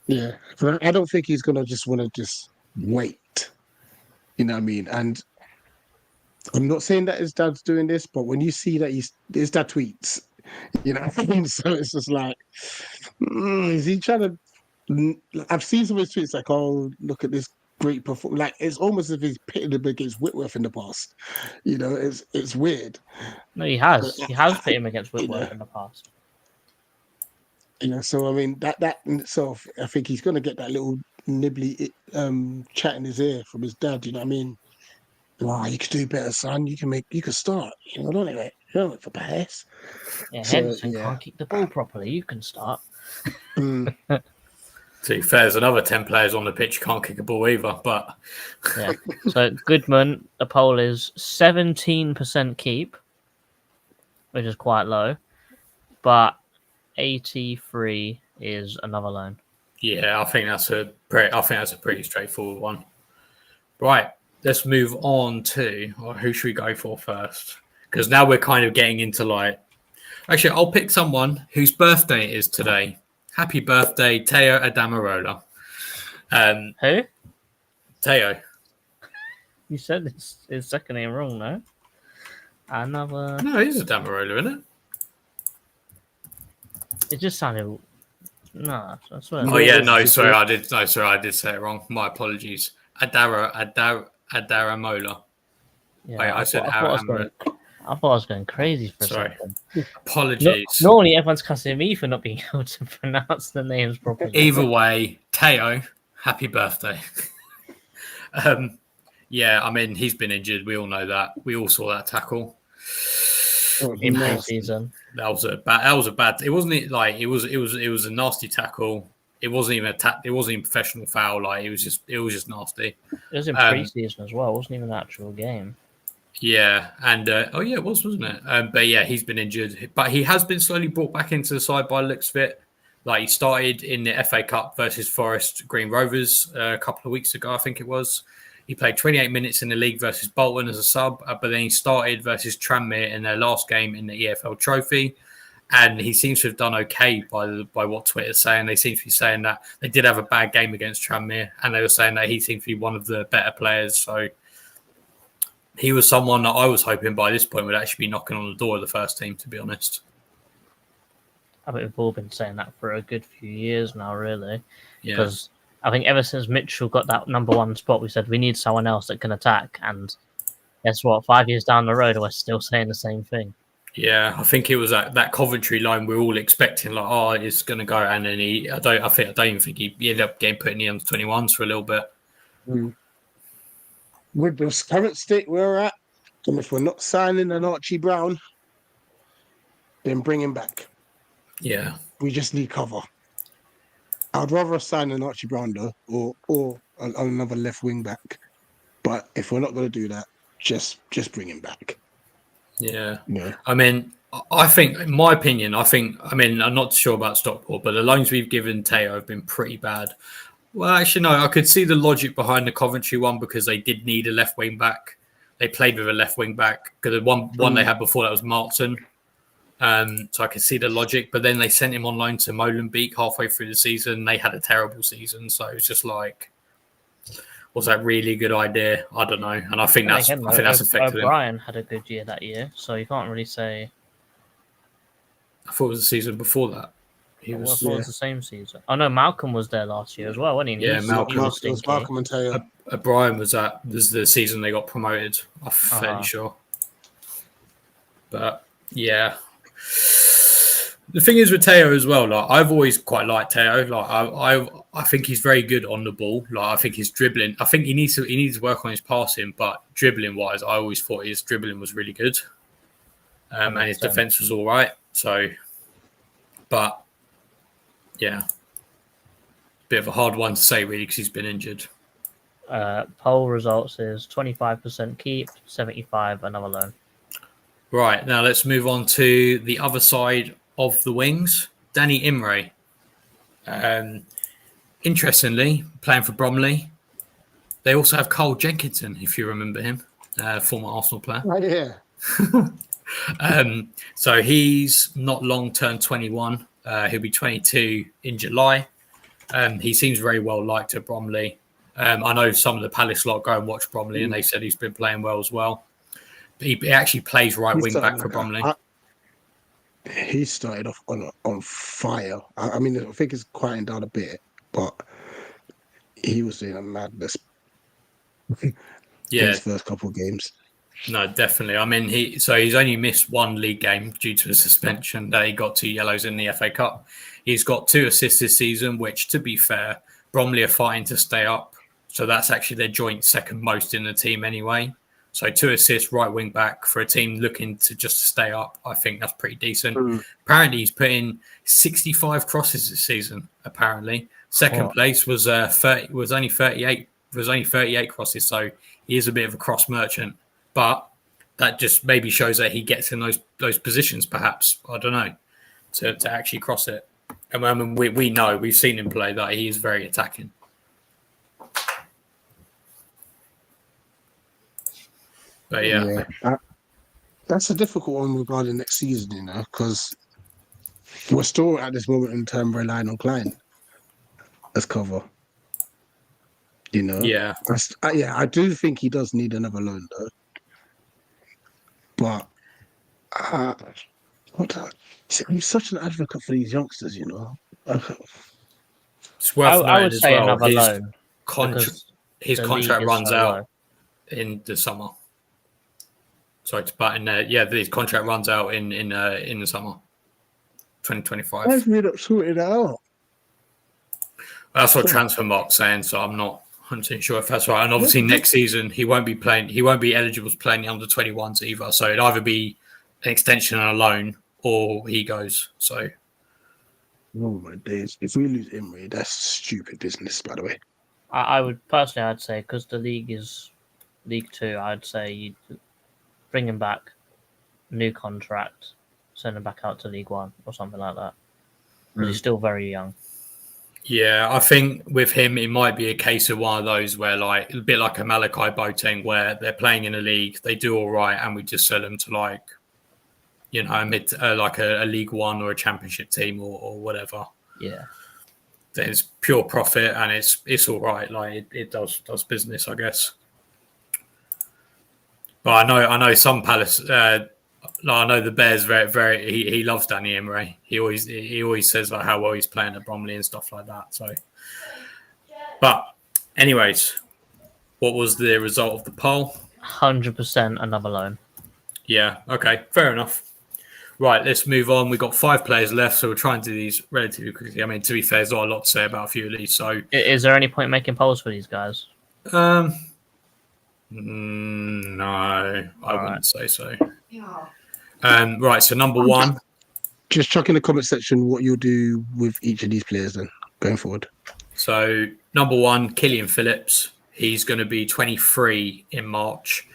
Yeah, but I don't think he's going to just want to just wait. You know what I mean? And I'm not saying that his dad's doing this, but when you see that his dad tweets, you know what I mean? So it's just like, is he trying to? I've seen some of his tweets like, "Oh, look at this great performance. Like it's almost as if he's pitted him against Whitworth in the past. You know, it's weird.
No, he has.
But,
He has put him against
you
Whitworth
know,
in the past.
you know, so I mean that in itself, I think he's gonna get that little nibbly chat in his ear from his dad. You know what I mean? Wow, you could do better, son. You can start. You know, don't it? You don't look for pass.
Yeah,
So,
Henderson
yeah.
can't kick the ball properly. You can start.
Mm,
To be fair, there's another 10 players on the pitch who can't kick a ball either. But
Yeah. So Goodman, the poll is 17% keep, which is quite low, but 83 is another loan.
yeah, I think that's a pretty straightforward one. Right, let's move on to who should we go for first? Because now we're kind of getting into like. Actually, I'll pick someone whose birthday it is today. Happy birthday, Teo Adamarola.
Who?
Teo.
You said his second name wrong, no? Another.
No, it is Adamarola, isn't it?
It just sounded. No, I swear.
Oh yeah, no, sorry, I did say it wrong. My apologies. Adaramola.
Yeah,
Wait, I said
I thought I was going crazy for a
Sorry.
second.
Apologies.
Normally, everyone's cussing me for not being able to pronounce the names properly.
Either way, Teo, happy birthday. Yeah, I mean he's been injured. We all know that. We all saw that tackle.
In pre-season.
That was a bad. It wasn't like it was a nasty tackle. It wasn't even it wasn't even a professional foul. Like it was just nasty.
It was in pre-season as well. It wasn't even an actual game.
Yeah, and it was, wasn't it? But yeah, he's been injured, but he has been slowly brought back into the side by the looks of it. Like he started in the FA Cup versus Forest Green Rovers a couple of weeks ago, I think it was. He played 28 minutes in the league versus Bolton as a sub, but then he started versus Tranmere in their last game in the EFL Trophy. And he seems to have done okay by what Twitter's saying. They seem to be saying that they did have a bad game against Tranmere, and they were saying that he seemed to be one of the better players. So he was someone that I was hoping by this point would actually be knocking on the door of the first team, to be honest.
I think we've all been saying that for a good few years now, really.
Yeah.
Because I think ever since Mitchell got that number one spot, we said we need someone else that can attack. And guess what? 5 years down the road, we're still saying the same thing.
Yeah, I think it was that Coventry line we're all expecting, like, it's going to go. And then I don't even think he ended up getting put in the under-21s for a little bit.
With the current state we're at, and if we're not signing an Archie Brown, then bring him back.
Yeah.
We just need cover. I'd rather sign an Archie Brown though, or another left wing back. But if we're not going to do that, just bring him back.
Yeah.
Yeah.
I mean, I think, in my opinion, I'm not sure about Stockport, but the loans we've given Teo have been pretty bad. Well, actually, no, I could see the logic behind the Coventry one because they did need a left wing back. They played with a left wing back because the one they had before that was Martin. So I could see the logic, but then they sent him on loan to Molenbeek halfway through the season. They had a terrible season, so it's just like, was that really a good idea? I don't know, and I think that's affected him.
O'Brien had a good year that year, so you can't really say.
I thought it was the season before that.
It was the same season. Oh no, Malcolm was there last year as well, wasn't he?
Yeah, Malcolm
and Teo.
O'Brien was the season they got promoted. I'm fairly sure, but yeah. The thing is with Teo as well, like I've always quite liked Teo. Like I think he's very good on the ball. Like I think his dribbling. I think he needs to work on his passing, but dribbling wise, I always thought his dribbling was really good, and his defense was all right. So, but yeah, bit of a hard one to say really because he's been injured.
Poll results is 25% keep, 75 another loan.
Right, now let's move on to the other side of the wings. Danny Imre. Interestingly, playing for Bromley. They also have Carl Jenkinson, if you remember him, former Arsenal player.
Right here.
So he's not long turned 21. He'll be 22 in July. He seems very well liked at Bromley. I know some of the Palace lot go and watch Bromley, and they said he's been playing well as well. He actually plays right wing back for Bromley.
He started off on fire. I mean, I think it's quieting down a bit, but he was doing a madness
Yeah,
his first couple of games.
no, definitely. I mean, he's only missed one league game due to a suspension. That he got 2 yellows in the FA Cup. He's got 2 assists this season, which, to be fair, Bromley are fighting to stay up. So that's actually their joint second most in the team anyway. So 2 assists, right wing back for a team looking to just stay up. I think that's pretty decent. Apparently, he's put in 65 crosses this season. Apparently, second place was 30. Was only 38. Was only 38 crosses. So he is a bit of a cross merchant. But that just maybe shows that he gets in those positions, perhaps. I don't know, to actually cross it. And I mean, we know, we've seen him play, that he is very attacking. But yeah.
That's a difficult one regarding next season, because we're still at this moment in time relying on Klein as cover.
Yeah.
I do think he does need another loan, though. But I'm such an advocate for these youngsters,
It's worth
I
noting
would
as
say
well,
another
his
loan.
his
the
contract
league is
runs
so
out
low.
in the summer. Sorry to butt in there. Yeah, his contract runs out in the summer, 2025.
I've made up sorted it out.
That's what Transfermarkt's saying, so I'm not 100% sure if that's right. And obviously next season he won't be playing. He won't be eligible to play in the under-21s either. So it'd either be an extension and a loan, or he goes. So
Oh my days! If we lose Emery, that's stupid business. By the way,
I would personally, I'd say, because the league is League Two, I'd say you bring him back, new contract, send him back out to League One or something like that. Because he's still very young.
yeah, I think with him it might be a case of one of those where, like, a bit like a Malachi Boateng, where they're playing in a league, they do all right, and we just sell them to like a League One or a Championship team or whatever.
Yeah.
There's pure profit and it's all right. Like it does business, I guess. But I know some Palace. I know the Bears very. He loves Danny Emery. He always says like how well he's playing at Bromley and stuff like that. So, but anyways, what was the result of the poll?
100% another loan.
Yeah. Okay. Fair enough. Right, let's move on. We've got 5 players left, so we'll try and do these relatively quickly. I mean, to be fair, there's not a lot to say about a few of these. So,
Is there any point making polls for these guys?
No, I wouldn't say so. Right, so number 1.
just chuck in the comment section what you'll do with each of these players then going forward.
So number 1, Killian Phillips. He's going to be 23 in March.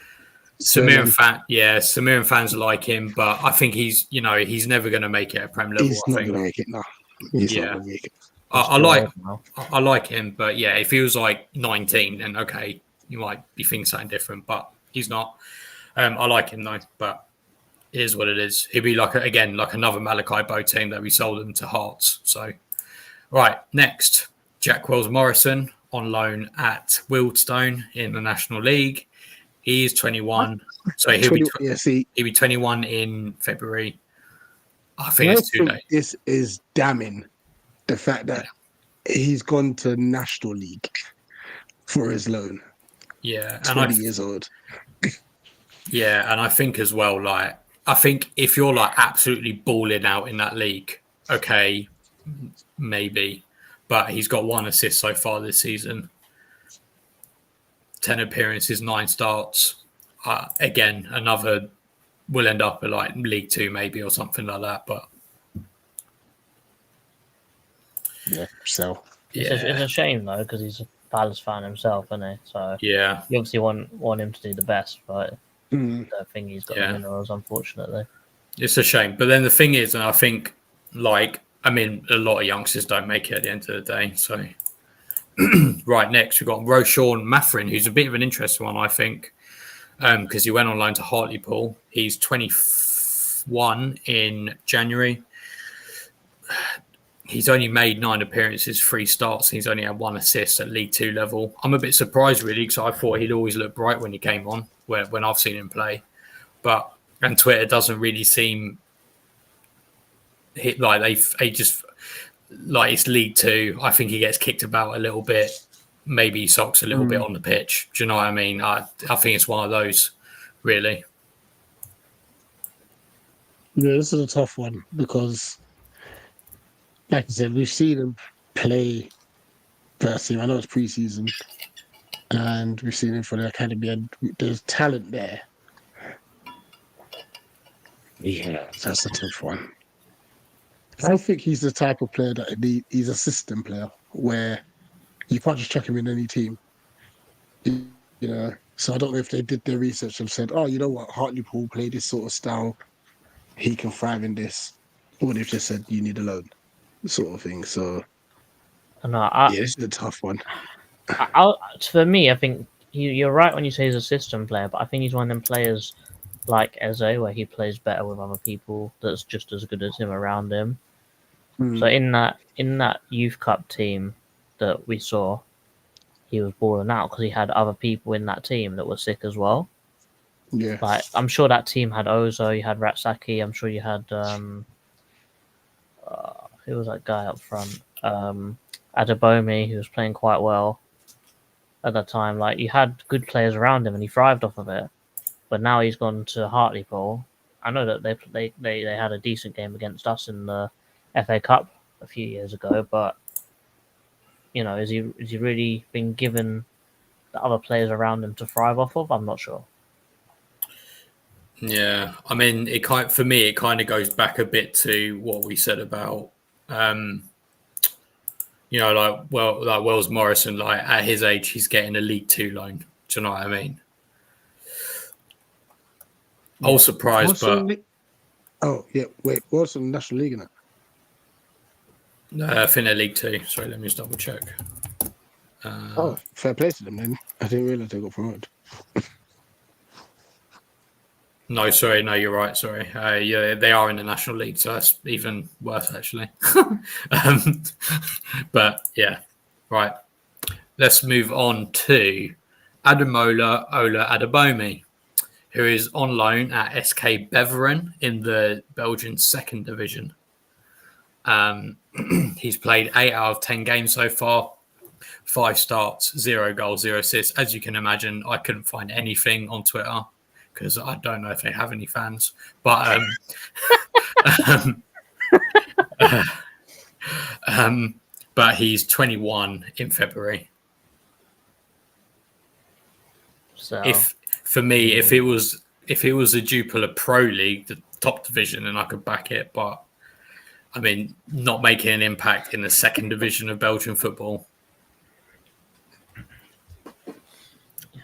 Samir fans like him, but I think he's never going to make it at Prem level.
He's not going to make it, no. He's not going to make it.
I like him, but yeah, if he was like 19, then okay, you might be thinking something different, but he's not. I like him though, but it is what it is. He'd be like another Malachi Boateng that we sold him to Hearts. So, right, next, Jack Wells Morrison on loan at Wealdstone in the National League. He is 21, so he'll be 21 in February. I think it's too late.
This is damning, the fact that he's gone to National League for his loan.
Yeah,
20 years old.
Yeah, and I think as well, like, I think if you're like absolutely balling out in that league, okay, maybe, but he's got 1 assist so far this season. 10 appearances, 9 starts. Again, another will end up at like League 2 maybe or something like that. But
yeah, so
It's a shame though because he's a Palace fan himself, isn't he? So
yeah,
you obviously want him to do the best, but I don't think he's got the minerals, unfortunately.
It's a shame. But then the thing is, and I think a lot of youngsters don't make it at the end of the day. So. Right, next we've got Roshan Mathrin, who's a bit of an interesting one, I think, because he went on loan to Hartlepool. He's 21 in January. He's only made 9 appearances, 3 starts, and he's only had 1 assist at League 2 level. I'm a bit surprised, really, because I thought he'd always look bright when he came on, when I've seen him play. And Twitter doesn't really seem like they just... Like it's League 2. I think he gets kicked about a little bit maybe he sulks a little bit on the pitch. Do you know what I mean? I think it's one of those, really.
Yeah, this is a tough one because, like I said, we've seen him play first team. I know it's preseason, and we've seen him for the academy, and there's talent there. Yeah, that's a tough one. I think he's the type of player that he's a system player where you can't just chuck him in any team. You know, so I don't know if they did their research and said, "Oh, you know what, Hartlepool play this sort of style. He can thrive in this," or they've just said, "You need a loan," sort of thing. So,
No,
yeah, this is a tough one.
for me, I think you're right when you say he's a system player, but I think he's one of them players like Eze, where he plays better with other people that's just as good as him around him. So in that youth cup team that we saw, he was balling out because he had other people in that team that were sick as well.
Yeah,
Like I'm sure that team had Ozo, you had Ratsaki, I'm sure you had who was that guy up front? Adebomi, who was playing quite well at that time. Like you had good players around him and he thrived off of it. But now he's gone to Hartlepool. I know that they had a decent game against us in the FA Cup a few years ago, but you know, is he really been given the other players around him to thrive off of? I'm not sure.
Yeah, I mean, for me, it kind of goes back a bit to what we said about, like Wells Morrison. Like at his age, he's getting a League Two loan. Do you know what I mean? I was surprised, but
wait, what's the National League in it?
I think they're League Two. Sorry, let me just double check.
Fair play to them then. I didn't realize they got promoted.
No, you're right. Sorry. Yeah, they are in the National League, so that's even worse, actually. But yeah, right. Let's move on to Ademola Ola Adebomi, who is on loan at SK Beveren in the Belgian second division. He's played 8 out of 10 games so far, 5 starts, 0 goals, 0 assists. As you can imagine, I couldn't find anything on Twitter because I don't know if they have any fans. But but he's 21 in February.
So
If it was a Jupiler Pro League, the top division, then I could back it. But I mean, not making an impact in the second division of Belgian football.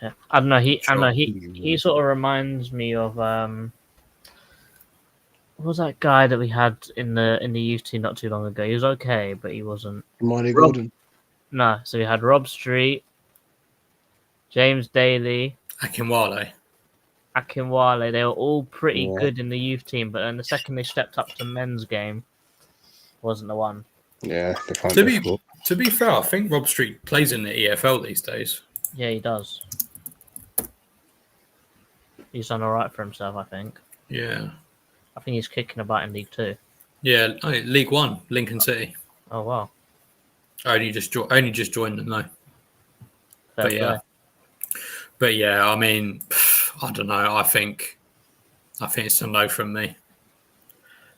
yeah. I don't know. He sort of reminds me of what was that guy that we had in the youth team not too long ago? He was okay, but he wasn't.
Marty Gordon.
No, so we had Rob Street, James Daly,
Akinwale.
They were all pretty good in the youth team, but then the second they stepped up to men's game, wasn't the one.
Yeah, they can't
To be fair, I think Rob Street plays in the EFL these days.
Yeah, he does. He's done all right for himself, I think.
Yeah.
I think he's kicking about in League Two.
Yeah, League One, Lincoln City.
Oh wow!
Only just joined them though.
Fair
But yeah, I mean, I don't know. I think it's a no from me.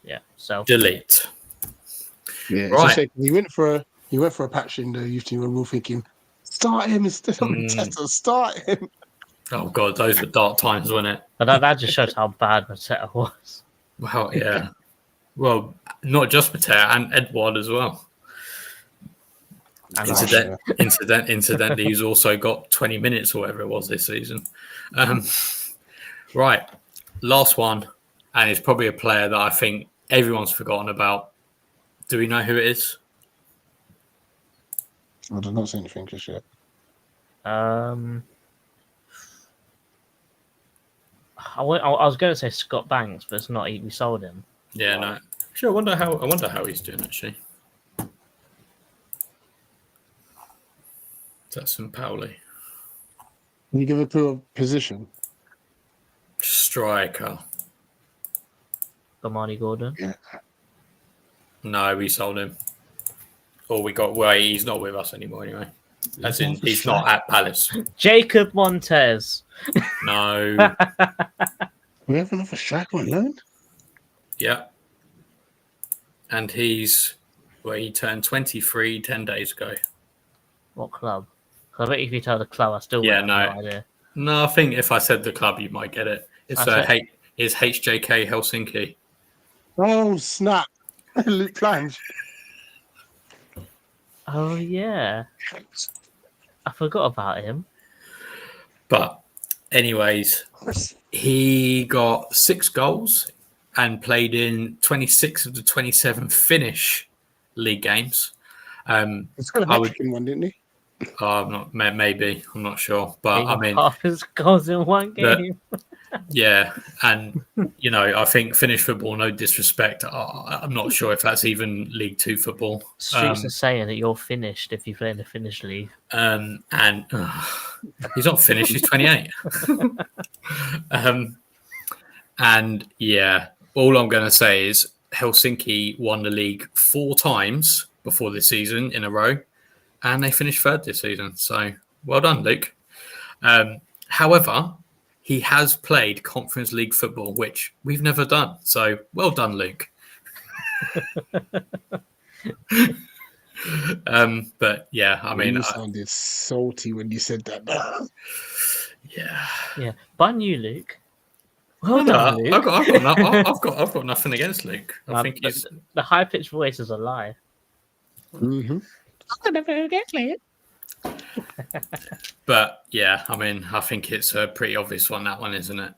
Yeah, so
Delete.
Yeah,
right.
He went for a patch in the youth team, and we were thinking, start him instead of Mateta. Start him.
Oh god, those were dark times, weren't it?
But that just shows how bad Mateta was.
Well, yeah. Well, not just Mateta and Edward as well. Incidentally, he's also got 20 minutes or whatever it was this season. Right, last one, and it's probably a player that I think everyone's forgotten about. Do we know who it is?
I did not say anything just yet.
I was going to say Scott Banks, but it's not. We sold him.
Yeah, no. Sure. I wonder how he's doing actually. That's St. Pauli.
Can you give a clue of position?
Striker.
Bomani Gordon.
Yeah.
No, we sold him. Or we got. He's not with us anymore anyway. As in, he's not at Palace.
Jacob Montez.
No.
We have another striker on loan.
Yeah. And he turned 23 10 days ago.
What club? 'Cause I bet if you tell the club, I still
Yeah,
wouldn't have
no.
no idea.
No, I think if I said the club, you might get it. It's it's HJK Helsinki.
Oh snap! Luke Plange.
Oh yeah, I forgot about him.
But anyways, he got 6 goals and played in 26 of the 27 Finnish league games.
He's got a hat trick in one, didn't he?
I'm not maybe I'm not sure, but I mean,
half his goals in one game.
yeah, and you know, I think Finnish football, no disrespect, I'm not sure if that's even League Two football.
Streets are saying that you're finished if you play in the Finnish league.
And he's not finished. He's 28. And yeah, all I'm going to say is Helsinki won the league 4 times before this season in a row, and they finished 3rd this season. So well done, Luke. However, he has played Conference League football, which we've never done. So well done, Luke. But yeah, I mean,
you sounded salty when you said that.
Yeah.
But you, Luke. Well done, Luke.
I've got nothing against Luke. I think he's
the high pitched voice is a lie.
Mm-hmm.
But yeah, I mean, I think it's a pretty obvious one, that one, isn't it?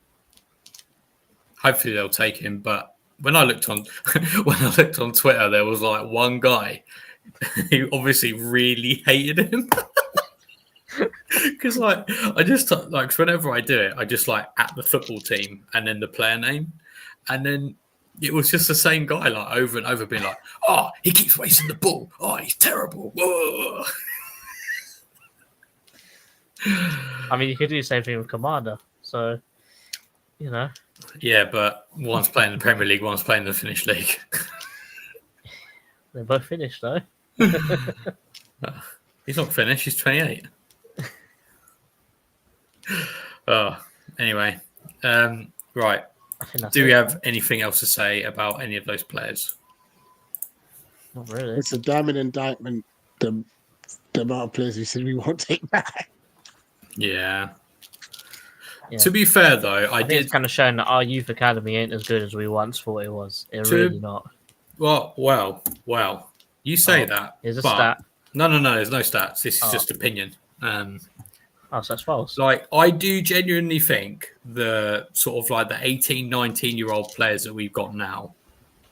Hopefully they'll take him. But when I looked on Twitter, there was like one guy who obviously really hated him. Because like I just like whenever I do it, I just like at the football team and then the player name, and then it was just the same guy like over and over being like, "Oh, he keeps wasting the ball. Oh, he's terrible." Whoa.
I mean, you could do the same thing with Commander. So, you know.
Yeah, but one's playing the Premier League, one's playing the Finnish league.
They're both finished though.
He's not finished. He's 28. Anyway, right. Do we have anything else to say about any of those players?
Not really.
It's a damning indictment. The amount of players we said we won't take back.
Yeah.
Yeah.
To be fair, though, I
think
did
it's kind of showing that our youth academy ain't as good as we once thought it was. It's really not.
Well. You say that.
Here's a
but
stat.
No. There's no stats. This is just opinion.
So that's false.
Like, I do genuinely think the sort of like the 18, 19-year-old players that we've got now,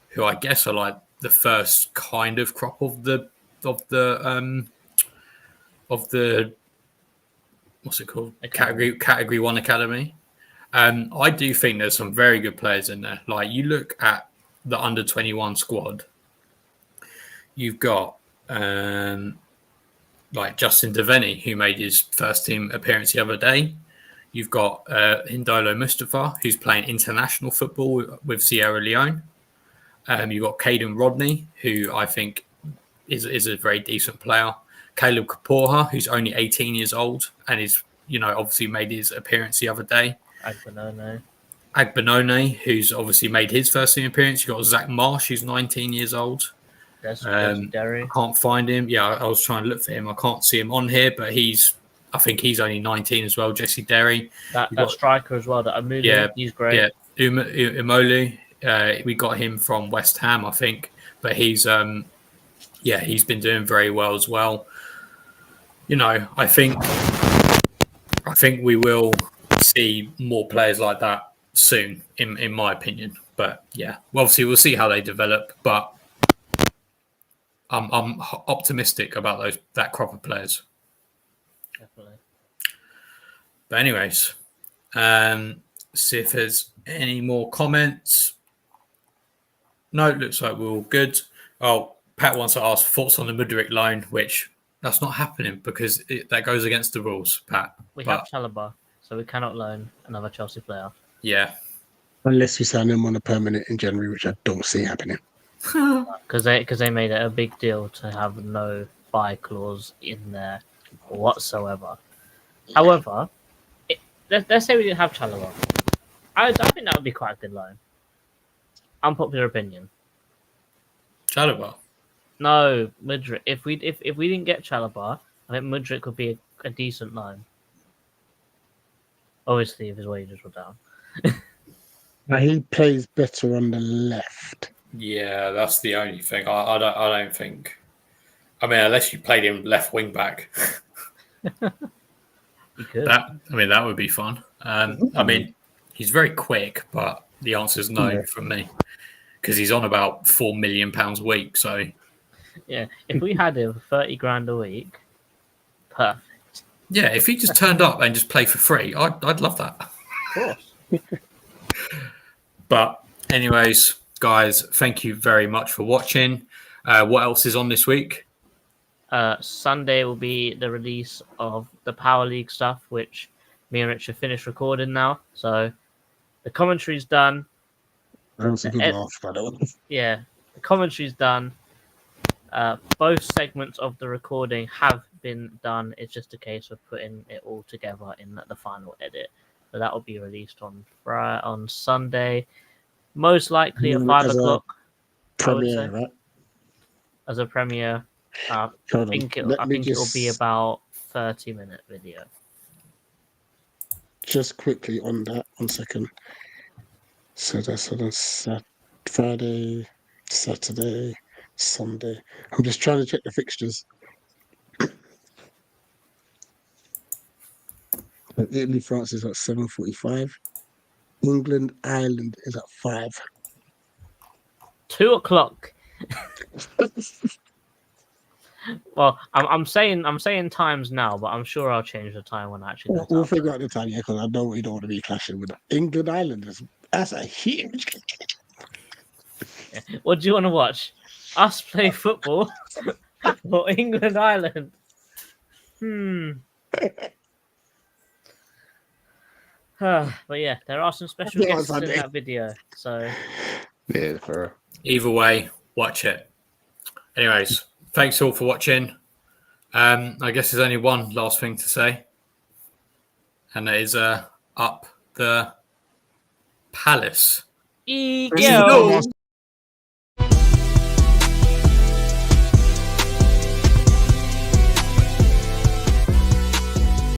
who I guess are like the first kind of crop of the what's it called? Category 1 academy. I do think there's some very good players in there. Like, you look at the under 21 squad, you've got like Justin Devaney, who made his first team appearance the other day. You've got Hindolo Mustafa, who's playing international football with Sierra Leone. You've got Caden Rodney, who I think is a very decent player. Caleb Kaporha, who's only 18 years old and is, obviously made his appearance the other day. Agbenone, who's obviously made his first team appearance. You've got Zach Marsh, who's 19 years old. I can't find him. Yeah, I was trying to look for him. I can't see him on here, but I think he's only 19 as well. Jesse Derry.
That striker as well, that Amulu, he's great.
Yeah, Imolu. We got him from West Ham, I think. But he's been doing very well as well. I think we will see more players like that soon, in my opinion. But yeah, obviously we'll see how they develop. But I'm optimistic about that crop of players.
Definitely.
But anyways, see if there's any more comments. No, it looks like we're all good. Oh, Pat wants to ask thoughts on the Mudryk loan, which that's not happening because that goes against the rules, Pat.
We have Chalobah, so we cannot loan another Chelsea player.
Yeah.
Unless we sign him on a permanent in January, which I don't see happening.
Because they made it a big deal to have no buy clause in their whatsoever. However, let's say we didn't have Chalobah. I think that would be quite a good line. Unpopular opinion.
Chalobah.
No, Mudryk. If we didn't get Chalobah, I think Mudryk would be a decent line. Obviously, if his wages were down.
But he plays better on the left.
Yeah, that's the only thing. I don't think. I mean, unless you played him left wing back,
He could.
that would be fun. I mean, he's very quick, but the answer is no
Yeah.
from me because he's on about £4 million a week. So
Yeah, if we had him for 30 grand a week, perfect.
yeah, if he just turned up and just played for free, I'd love that.
Of course.
But anyways, guys, thank you very much for watching. What else is on this week?
Sunday will be the release of the Power League stuff, which me and Rich have finished recording now. So the commentary's done.
That was a good
Ed-
laugh, by the way.
Yeah, the commentary's done. Both segments of the recording have been done. It's just a case of putting it all together in the final edit. So that will be released on Sunday, most likely at 5
As a
o'clock. I would
Premiere,
say.
right?
As a premiere. I
Hold on.
think it
Let me
will be
just-
about 30-minute video.
Just quickly on that, 1 second. So that's on Friday, Saturday, Sunday. I'm just trying to check the fixtures. Italy, France is at 7:45. England, Ireland is at 5.
2 o'clock. Well, I'm saying times now, but I'm sure I'll change the time when I actually.
We'll,
get
we'll
up.
figure out the time, yeah, because I know we don't want to be clashing with England, Ireland. That's a huge.
What do you want to watch? Us play football or England, Ireland? But yeah, there are some special
Yeah,
guests in
Sunday.
that video. So
Yeah, for
Either way, watch it. Anyways, thanks all for watching. I guess there's only one last thing to say, and that is up the Palace.
Eagle.